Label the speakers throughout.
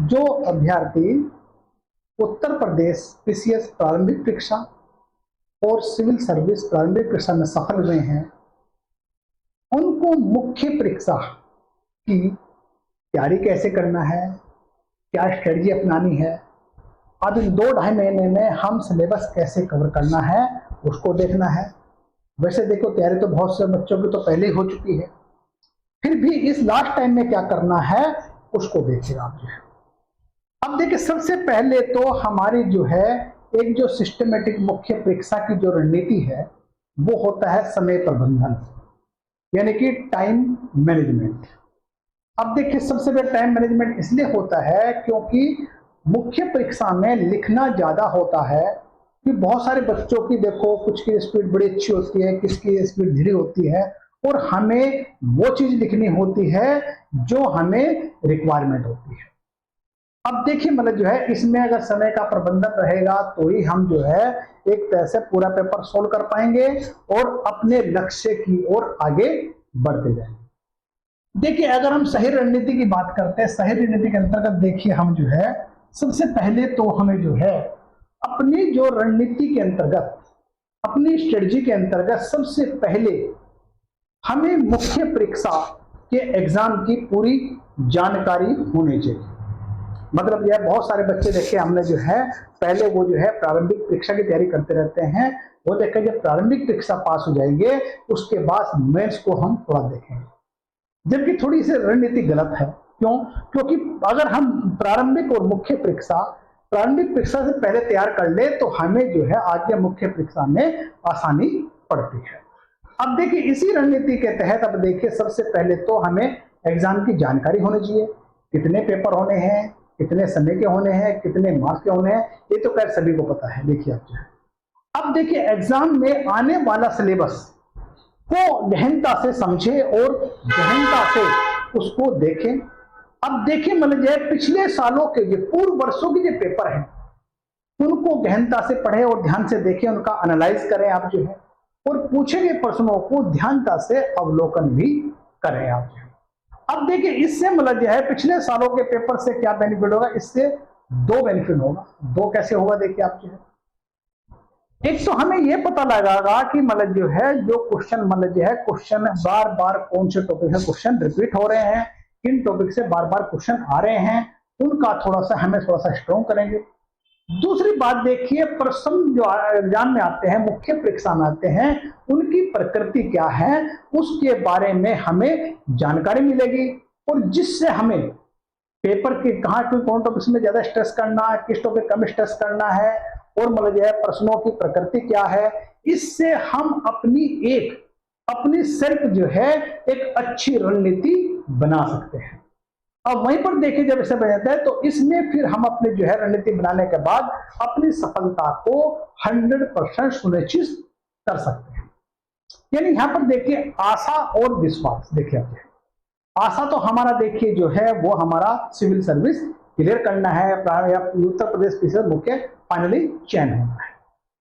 Speaker 1: जो अभ्यर्थी उत्तर प्रदेश पीसीएस प्रारंभिक परीक्षा और सिविल सर्विस प्रारंभिक परीक्षा में सफल हुए हैं, उनको मुख्य परीक्षा की तैयारी कैसे करना है, क्या स्ट्रेटजी अपनानी है, अब इन 2-2.5 महीने में हम सिलेबस कैसे कवर करना है उसको देखना है। वैसे देखो, तैयारी तो बहुत से बच्चों की तो पहले ही हो चुकी है, फिर भी इस लास्ट टाइम में क्या करना है उसको देखिएगा आप जो है। अब देखिए, सबसे पहले तो हमारी जो है एक जो सिस्टमेटिक मुख्य परीक्षा की जो रणनीति है वो होता है समय प्रबंधन, यानी कि टाइम मैनेजमेंट। अब देखिए, सबसे पहले टाइम मैनेजमेंट इसलिए होता है क्योंकि मुख्य परीक्षा में लिखना ज्यादा होता है कि बहुत सारे बच्चों की देखो, कुछ की स्पीड बड़ी अच्छी होती है, किसकी स्पीड धीरे होती है, और हमें वो चीज लिखनी होती है जो हमें रिक्वायरमेंट होती है। अब देखिए, मतलब जो है इसमें अगर समय का प्रबंधन रहेगा तो ही हम जो है एक तरह से पूरा पेपर सोल्व कर पाएंगे और अपने लक्ष्य की ओर आगे बढ़ते जाएंगे। देखिए, अगर हम सही रणनीति की बात करते हैं, सही रणनीति के अंतर्गत देखिए हम जो है सबसे पहले तो हमें जो है अपनी जो रणनीति के अंतर्गत, अपनी स्ट्रेटजी के अंतर्गत सबसे पहले हमें मुख्य परीक्षा के एग्जाम की पूरी जानकारी होनी चाहिए। मतलब यह बहुत सारे बच्चे देखे हमने जो है पहले वो जो है प्रारंभिक परीक्षा की तैयारी करते रहते हैं, वो देखें जब प्रारंभिक परीक्षा पास हो जाएंगे उसके बाद मेंस को हम थोड़ा देखेंगे, जबकि थोड़ी सी रणनीति गलत है। क्यों? क्योंकि अगर हम प्रारंभिक और मुख्य परीक्षा प्रारंभिक परीक्षा से पहले तैयार कर ले तो हमें जो है आगे मुख्य परीक्षा में आसानी पड़ती है। अब देखिए, इसी रणनीति के तहत अब देखिए सबसे पहले तो हमें एग्जाम की जानकारी होनी चाहिए, कितने पेपर होने हैं, कितने समय के होने हैं, कितने मार्क्स के होने हैं, ये तो खैर सभी को पता है। देखिए आप जो है, अब देखिए एग्जाम में आने वाला सिलेबस को गहनता से समझे और गहनता से उसको देखें। अब देखिए, मतलब जो पिछले सालों के जो पूर्व वर्षों के जो पेपर हैं उनको गहनता से पढ़ें और ध्यान से देखें, उनका एनालाइज करें आप जो है, और पूछे गए प्रश्नों को ध्यानता से अवलोकन भी करें आप जो है। अब देखिए, इससे मतलब जो है पिछले सालों के पेपर से क्या बेनिफिट होगा, इससे 2 बेनिफिट होगा। 2 कैसे होगा देखिए आप जो है, एक तो हमें यह पता लगेगा कि मतलब जो है जो क्वेश्चन मतलब जो है क्वेश्चन बार बार कौन से टॉपिक से क्वेश्चन रिपीट हो रहे हैं, किन टॉपिक से बार बार क्वेश्चन आ रहे हैं, उनका थोड़ा सा हमें थोड़ा सा स्ट्रॉन्ग करेंगे। दूसरी बात देखिए, प्रश्न जो एग्जाम में आते हैं, मुख्य परीक्षा में आते हैं, उनकी प्रकृति क्या है उसके बारे में हमें जानकारी मिलेगी, और जिससे हमें पेपर के कहाँ कौन टॉपिक्स में ज्यादा स्ट्रेस करना है, किस टॉपिक कम स्ट्रेस करना है, और मतलब जो है प्रश्नों की प्रकृति क्या है, इससे हम अपनी सेल्फ जो है एक अच्छी रणनीति बना सकते हैं। अब वहीं पर देखिए, जब इसे बनाता है तो इसमें फिर हम अपनी जो है रणनीति बनाने के बाद अपनी सफलता को 100% सुनिश्चित कर सकते हैं। यानी यहां पर देखिए आशा और विश्वास, देखिए आप आशा तो हमारा देखिए जो है वो हमारा सिविल सर्विस क्लियर करना है या उत्तर प्रदेश पीसीएस मुख्य फाइनली चयन होना है।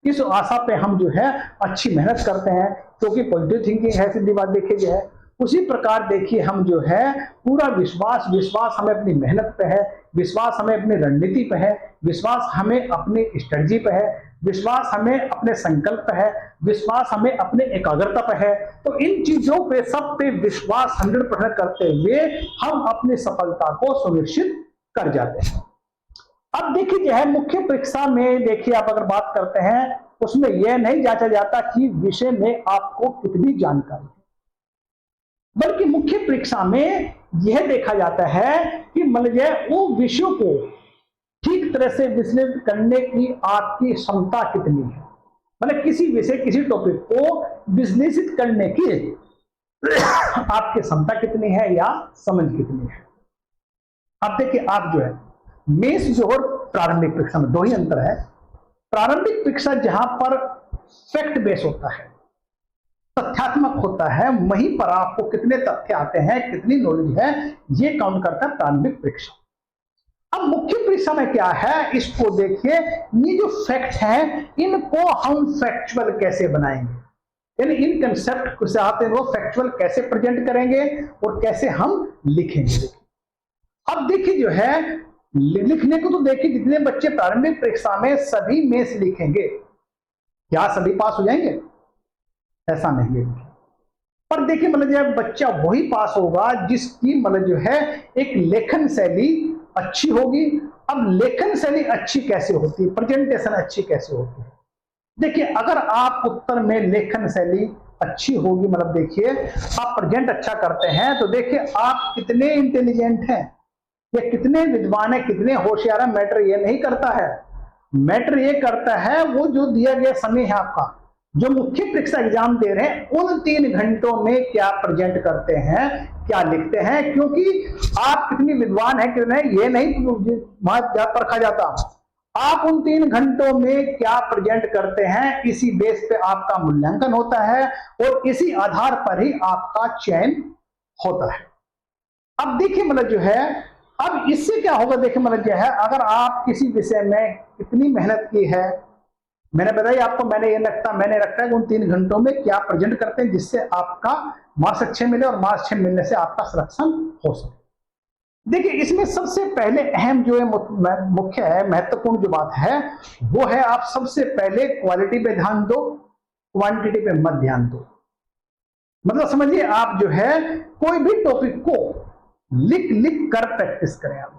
Speaker 1: इस आशा पे हम जो है अच्छी मेहनत करते हैं क्योंकि पॉजिटिव थिंकिंग है, सीधी बात देखिए जो है। उसी प्रकार देखिए हम जो है पूरा विश्वास हमें अपनी मेहनत पे है, विश्वास हमें अपनी रणनीति पे है, विश्वास हमें अपनी स्ट्रेटजी पे है, विश्वास हमें अपने संकल्प पे है, विश्वास हमें अपने एकाग्रता पे है। तो इन चीजों पे सब पे विश्वास 100% करते हुए हम अपनी सफलता को सुनिश्चित कर जाते हैं। अब देखिए जो है मुख्य परीक्षा में देखिए आप अगर बात करते हैं उसमें यह नहीं जांचा जाता कि विषय में आपको कितनी जानकारी है, बल्कि मुख्य परीक्षा में यह देखा जाता है कि मतलब वो विषयों को ठीक तरह से विश्लेषण करने की आपकी क्षमता कितनी है, मतलब किसी विषय किसी टॉपिक को विश्लेषित करने की आपकी क्षमता कितनी है या समझ कितनी है। अब देखिए आप जो है मेंस जो और प्रारंभिक परीक्षा में 2 ही अंतर है। प्रारंभिक परीक्षा जहां पर फैक्ट बेस होता है, तथ्यात्मक होता है, वहीं पर आपको कितने तथ्य आते हैं, कितनी नॉलेज है, ये काउंट करता है प्रारंभिक परीक्षा। अब मुख्य परीक्षा में क्या है, इसको देखिए, ये जो फैक्ट हैं इनको हम फैक्चुअल कैसे बनाएंगे, यानी इन कंसेप्ट से आते हैं वो फैक्चुअल कैसे प्रेजेंट करेंगे और कैसे हम लिखेंगे। अब देखिए जो है लिखने को तो देखिए, जितने बच्चे प्रारंभिक परीक्षा में सभी में से लिखेंगे, क्या सभी पास हो जाएंगे? ऐसा नहीं है। पर देखिए मतलब जो बच्चा वही पास होगा जिसकी मतलब जो है एक लेखन शैली अच्छी होगी। अब लेखन शैली अच्छी कैसे होती है, प्रेजेंटेशन अच्छी कैसे होती है? देखिए अगर आप उत्तर में लेखन शैली अच्छी होगी, मतलब देखिए आप प्रेजेंट अच्छा करते हैं, तो देखिए आप कितने इंटेलिजेंट हैं या कितने विद्वान है, कितने होशियार है, मैटर ये नहीं करता है। मैटर ये करता है वो जो दिया गया समय है आपका, जो मुख्य परीक्षा एग्जाम दे रहे हैं, उन 3 घंटों में क्या प्रेजेंट करते हैं, क्या लिखते हैं। क्योंकि आप कितनी विद्वान है कितने, ये नहीं वहां परखा जाता, आप उन 3 घंटों में क्या प्रेजेंट करते हैं, इसी बेस पे आपका मूल्यांकन होता है और इसी आधार पर ही आपका चयन होता है। अब देखिए मतलब जो है, अब इससे क्या होगा, देखिए मतलब जो है, अगर आप किसी विषय में इतनी मेहनत की है, मैंने बताया आपको, मैंने रखा है कि उन 3 घंटों में क्या प्रेजेंट करते हैं जिससे आपका मार्क्स अच्छे मिले और मार्क्स अच्छे मिलने से आपका सिलेक्शन हो सके। देखिए इसमें सबसे पहले अहम जो है, मुख्य है, महत्वपूर्ण जो बात है वो है, आप सबसे पहले क्वालिटी पे ध्यान दो, क्वांटिटी पे मत ध्यान दो। मतलब समझिए आप जो है कोई भी टॉपिक को लिख लिख कर प्रैक्टिस करें आप,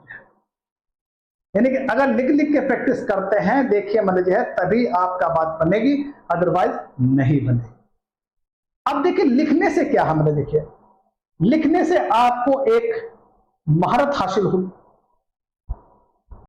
Speaker 1: यानी कि अगर लिख लिख के प्रैक्टिस करते हैं, देखिए मतलब जो है तभी आपका बात बनेगी, अदरवाइज नहीं बनेगी। अब देखिए लिखने से क्या है, मतलब देखिए लिखने से आपको एक महारत हासिल